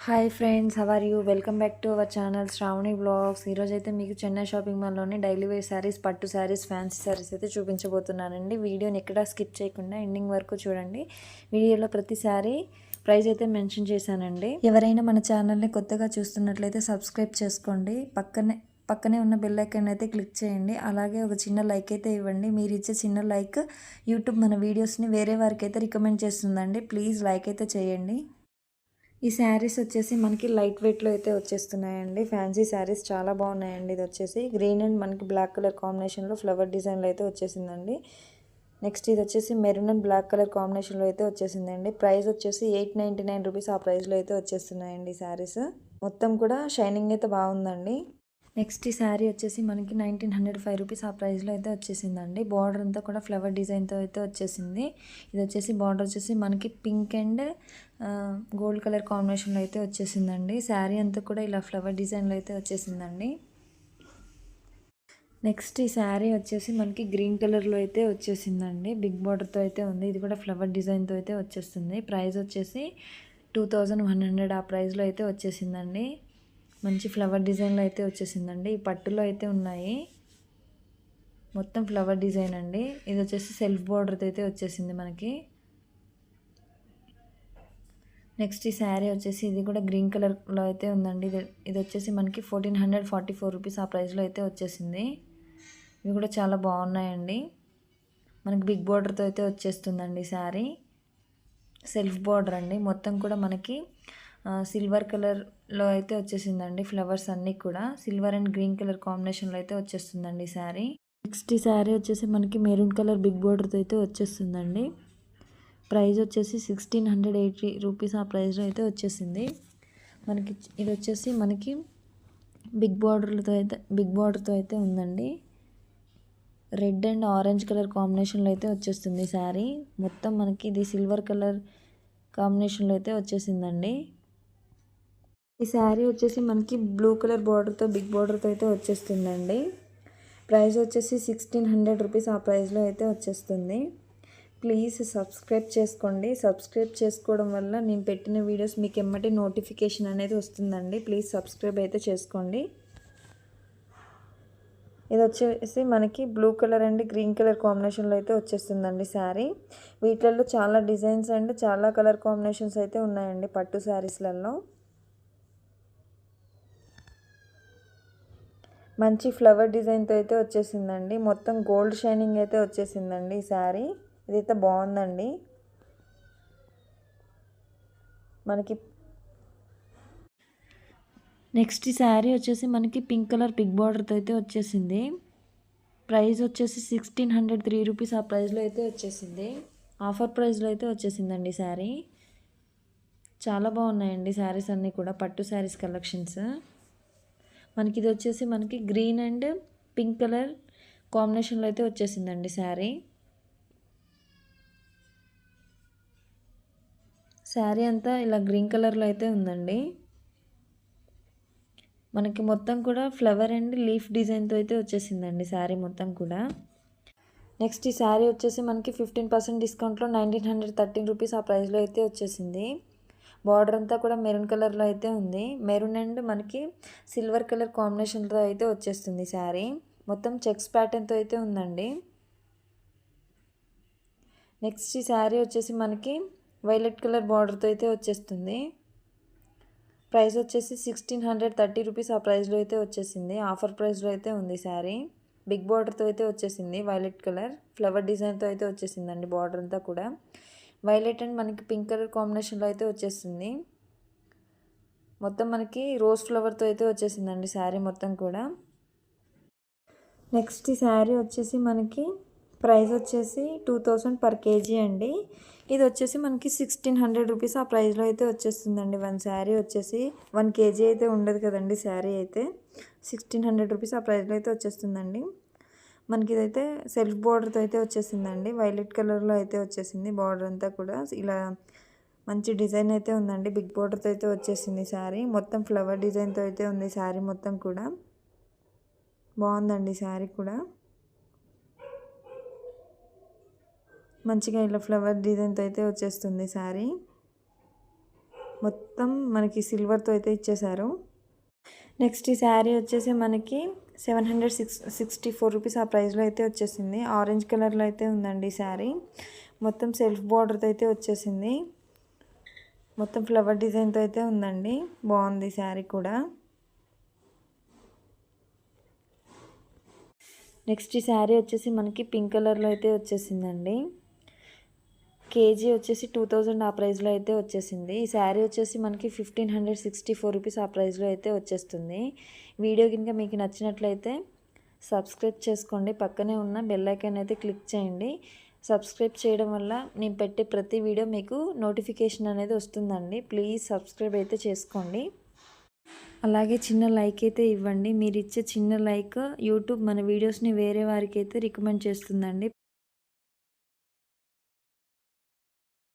Hi friends, how are you? Welcome back to our channel Shravani blogs. ఈరోజు అయితే మీకు Chennai shopping మాల్లోని డైలీ వేర్ శారీస్, పట్టు శారీస్, ఫ్యాన్సీ శారీస్ అయితే చూపించబోతున్నానండి. వీడియోని ఎక్కడా స్కిప్ చేయకుండా ఎండింగ్ వరకు చూడండి. వీడియోలో ప్రతి శారీ ప్రైస్ అయితే మెన్షన్ చేశానండి. ఎవరైనా మన ఛానల్ని కొత్తగా చూస్తున్నట్లయితే సబ్స్క్రైబ్ చేసుకోండి. పక్కనే ఉన్న బెల్ ఐకాన్ అయితే క్లిక్ చేయండి. అలాగే ఒక చిన్న లైక్ అయితే ఇవ్వండి. మీరు ఇచ్చే చిన్న లైక్ యూట్యూబ్ మన వీడియోస్ని వేరే వారికి అయితే రికమెండ్ చేస్తుందండి. ప్లీజ్ లైక్ అయితే చేయండి. ఈ శారీస్ వచ్చేసి మనకి లైట్ వెయిట్లో అయితే వచ్చేస్తున్నాయండి. ఫ్యాన్సీ శారీస్ చాలా బాగున్నాయండి. ఇది వచ్చేసి గ్రీన్ అండ్ మనకి బ్లాక్ కలర్ కాంబినేషన్లో ఫ్లవర్ డిజైన్లో అయితే వచ్చేసిందండి. నెక్స్ట్ ఇది వచ్చేసి మెరూన్ అండ్ బ్లాక్ కలర్ కాంబినేషన్లో అయితే వచ్చేసిందండి. ప్రైస్ వచ్చేసి 899 రూపీస్ ఆ ప్రైస్లో అయితే వచ్చేస్తున్నాయండి ఈ శారీస్. మొత్తం కూడా షైనింగ్ అయితే బాగుందండి. నెక్స్ట్ ఈ శారీ వచ్చేసి మనకి 1905 రూపీస్ ఆ ప్రైస్లో అయితే వచ్చేసిందండి. బార్డర్ అంతా కూడా ఫ్లవర్ డిజైన్తో అయితే వచ్చేసింది. ఇది వచ్చేసి బార్డర్ వచ్చేసి మనకి పింక్ అండ్ గోల్డ్ కలర్ కాంబినేషన్లో అయితే వచ్చేసిందండి. శారీ అంతా కూడా ఇలా ఫ్లవర్ డిజైన్లో అయితే వచ్చేసిందండి. నెక్స్ట్ ఈ శారీ వచ్చేసి మనకి గ్రీన్ కలర్లో అయితే వచ్చేసిందండి. బిగ్ బార్డర్తో అయితే ఉంది. ఇది కూడా ఫ్లవర్ డిజైన్తో అయితే వచ్చేస్తుంది. ప్రైస్ వచ్చేసి 2100 ఆ ప్రైస్లో అయితే వచ్చేసిందండి. మంచి ఫ్లవర్ డిజైన్లో అయితే వచ్చేసిందండి. ఈ పట్టులో అయితే ఉన్నాయి. మొత్తం ఫ్లవర్ డిజైన్ అండి. ఇది వచ్చేసి సెల్ఫ్ బార్డర్తో అయితే వచ్చేసింది మనకి. నెక్స్ట్ ఈ శారీ వచ్చేసి ఇది కూడా గ్రీన్ కలర్లో అయితే ఉందండి. ఇది వచ్చేసి మనకి 1444 రూపీస్ ఆ ప్రైస్లో అయితే వచ్చేసింది. ఇవి కూడా చాలా బాగున్నాయండి. మనకి బిగ్ బార్డర్తో అయితే వచ్చేస్తుందండి శారీ. సెల్ఫ్ బార్డర్ అండి. మొత్తం కూడా మనకి సిల్వర్ కలర్లో అయితే వచ్చేసిందండి. ఫ్లవర్స్ అన్నీ కూడా సిల్వర్ అండ్ గ్రీన్ కలర్ కాంబినేషన్లో అయితే వచ్చేస్తుందండి శారీ. నెక్స్ట్ ఈ శారీ వచ్చేసి మనకి మెరూన్ కలర్ బిగ్ బార్డర్తో అయితే వచ్చేస్తుందండి. ప్రైస్ వచ్చేసి 1680 రూపీస్ ఆ ప్రైస్లో అయితే వచ్చేసింది మనకి. ఇది వచ్చేసి మనకి బిగ్ బార్డర్తో అయితే ఉందండి. రెడ్ అండ్ ఆరెంజ్ కలర్ కాంబినేషన్లో అయితే వచ్చేస్తుంది శారీ. మొత్తం మనకి ఇది సిల్వర్ కలర్ కాంబినేషన్లో అయితే వచ్చేసిందండి. ఈ శారీ వచ్చేసి మనకి బ్లూ కలర్ బార్డర్తో బిగ్ బార్డర్తో అయితే వచ్చేస్తుందండి. ప్రైస్ వచ్చేసి 1600 రూపీస్ ఆ ప్రైస్లో అయితే వచ్చేస్తుంది. ప్లీజ్ సబ్స్క్రైబ్ చేసుకోండి. సబ్స్క్రైబ్ చేసుకోవడం వల్ల నేను పెట్టిన వీడియోస్ మీకు ఎమ్మటి నోటిఫికేషన్ అనేది వస్తుందండి. ప్లీజ్ సబ్స్క్రైబ్ అయితే చేసుకోండి. ఇది వచ్చేసి మనకి blue colour and green colour కాంబినేషన్లో అయితే వచ్చేస్తుందండి శారీ. వీటిల్లో చాలా డిజైన్స్ అండ్ చాలా కలర్ కాంబినేషన్స్ అయితే ఉన్నాయండి పట్టు శారీస్లలో. మంచి ఫ్లవర్ డిజైన్తో అయితే వచ్చేసిందండి. మొత్తం గోల్డ్ షైనింగ్ అయితే వచ్చేసిందండి ఈ శారీ. ఇదైతే బాగుందండి మనకి. నెక్స్ట్ ఈ శారీ వచ్చేసి మనకి పింక్ కలర్ బిగ్ బార్డర్తో అయితే వచ్చేసింది. ప్రైస్ వచ్చేసి 1603 రూపీస్ ఆ ప్రైస్లో అయితే వచ్చేసింది. ఆఫర్ ప్రైస్లో అయితే వచ్చేసిందండి శారీ. చాలా బాగున్నాయండి శారీస్ అన్నీ కూడా పట్టు శారీస్ కలెక్షన్స్. మనకి ఇది వచ్చేసి మనకి గ్రీన్ అండ్ పింక్ కలర్ కాంబినేషన్లో అయితే వచ్చేసిందండి శారీ. శారీ అంతా ఇలా గ్రీన్ కలర్లో అయితే ఉందండి. మనకి మొత్తం కూడా ఫ్లవర్ అండ్ లీఫ్ డిజైన్తో అయితే వచ్చేసిందండి శారీ మొత్తం కూడా. నెక్స్ట్ ఈ శారీ వచ్చేసి మనకి 15% డిస్కౌంట్లో 1913 రూపీస్ ఆ ప్రైస్లో అయితే వచ్చేసింది. బార్డర్ అంతా కూడా మెరూన్ కలర్లో అయితే ఉంది. మెరూన్ అండ్ మనకి సిల్వర్ కలర్ కాంబినేషన్తో అయితే వచ్చేస్తుంది శారీ. మొత్తం చెక్స్ ప్యాటర్న్తో అయితే ఉందండి. నెక్స్ట్ ఈ శారీ వచ్చేసి మనకి వైలెట్ కలర్ బార్డర్తో అయితే వచ్చేస్తుంది. ప్రైస్ వచ్చేసి 1630 రూపీస్ ఆ ప్రైస్లో అయితే వచ్చేసింది. ఆఫర్ ప్రైస్లో అయితే ఉంది శారీ. బిగ్ బార్డర్తో అయితే వచ్చేసింది. వైలెట్ కలర్ ఫ్లవర్ డిజైన్తో అయితే వచ్చేసిందండి. బార్డర్ అంతా కూడా వైలెట్ అండ్ మనకి పింక్ కలర్ కాంబినేషన్లో అయితే వచ్చేసింది. మొత్తం మనకి రోజ్ ఫ్లవర్తో అయితే వచ్చేసిందండి శారీ మొత్తం కూడా. నెక్స్ట్ ఈ శారీ వచ్చేసి మనకి ప్రైస్ వచ్చేసి 2000 పర్ కేజీ అండి. ఇది వచ్చేసి మనకి 1600 రూపీస్ ఆ ప్రైస్లో అయితే వచ్చేస్తుందండి. వన్ శారీ వచ్చేసి 1 కేజీ అయితే ఉండదు కదండి శారీ అయితే. 1600 రూపీస్ ఆ ప్రైస్లో అయితే వచ్చేస్తుందండి. మనకి ఇదైతే సెల్ఫ్ బార్డర్తో అయితే వచ్చేసిందండి. వైలెట్ కలర్లో అయితే వచ్చేసింది. బార్డర్ అంతా కూడా ఇలా మంచి డిజైన్ అయితే ఉందండి. బిగ్ బార్డర్తో అయితే వచ్చేసింది శారీ. మొత్తం ఫ్లవర్ డిజైన్తో అయితే ఉంది శారీ మొత్తం కూడా. బాగుందండి శారీ కూడా. మంచిగా ఇలా ఫ్లవర్ డిజైన్తో అయితే వచ్చేస్తుంది శారీ. మొత్తం మనకి సిల్వర్తో అయితే ఇచ్చేశారు. నెక్స్ట్ ఈ శారీ వచ్చేసి మనకి 764 రూపీస్ ఆ ప్రైస్లో అయితే వచ్చేసింది. ఆరెంజ్ కలర్లో అయితే ఉందండి ఈ శారీ. మొత్తం సెల్ఫ్ బార్డర్తో అయితే వచ్చేసింది. మొత్తం ఫ్లవర్ డిజైన్తో అయితే ఉందండి. బాగుంది శారీ కూడా. నెక్స్ట్ ఈ శారీ వచ్చేసి మనకి పింక్ కలర్లో అయితే వచ్చేసిందండి. కేజీ వచ్చేసి 2000 ఆ ప్రైస్లో అయితే వచ్చేసింది. ఈ శారీ వచ్చేసి మనకి 1564 రూపీస్ ఆ ప్రైస్లో అయితే వచ్చేస్తుంది. వీడియో కనుక మీకు నచ్చినట్లయితే సబ్స్క్రైబ్ చేసుకోండి. పక్కనే ఉన్న బెల్ ఐకాన్ అయితే క్లిక్ చేయండి. సబ్స్క్రైబ్ చేయడం వల్ల నేను పెట్టే ప్రతి వీడియో మీకు నోటిఫికేషన్ అనేది వస్తుందండి. ప్లీజ్ సబ్స్క్రైబ్ అయితే చేసుకోండి. అలాగే చిన్న లైక్ అయితే ఇవ్వండి. మీరు ఇచ్చే చిన్న లైక్ యూట్యూబ్ మన వీడియోస్ని వేరే వారికి అయితే రికమెండ్ చేస్తుందండి.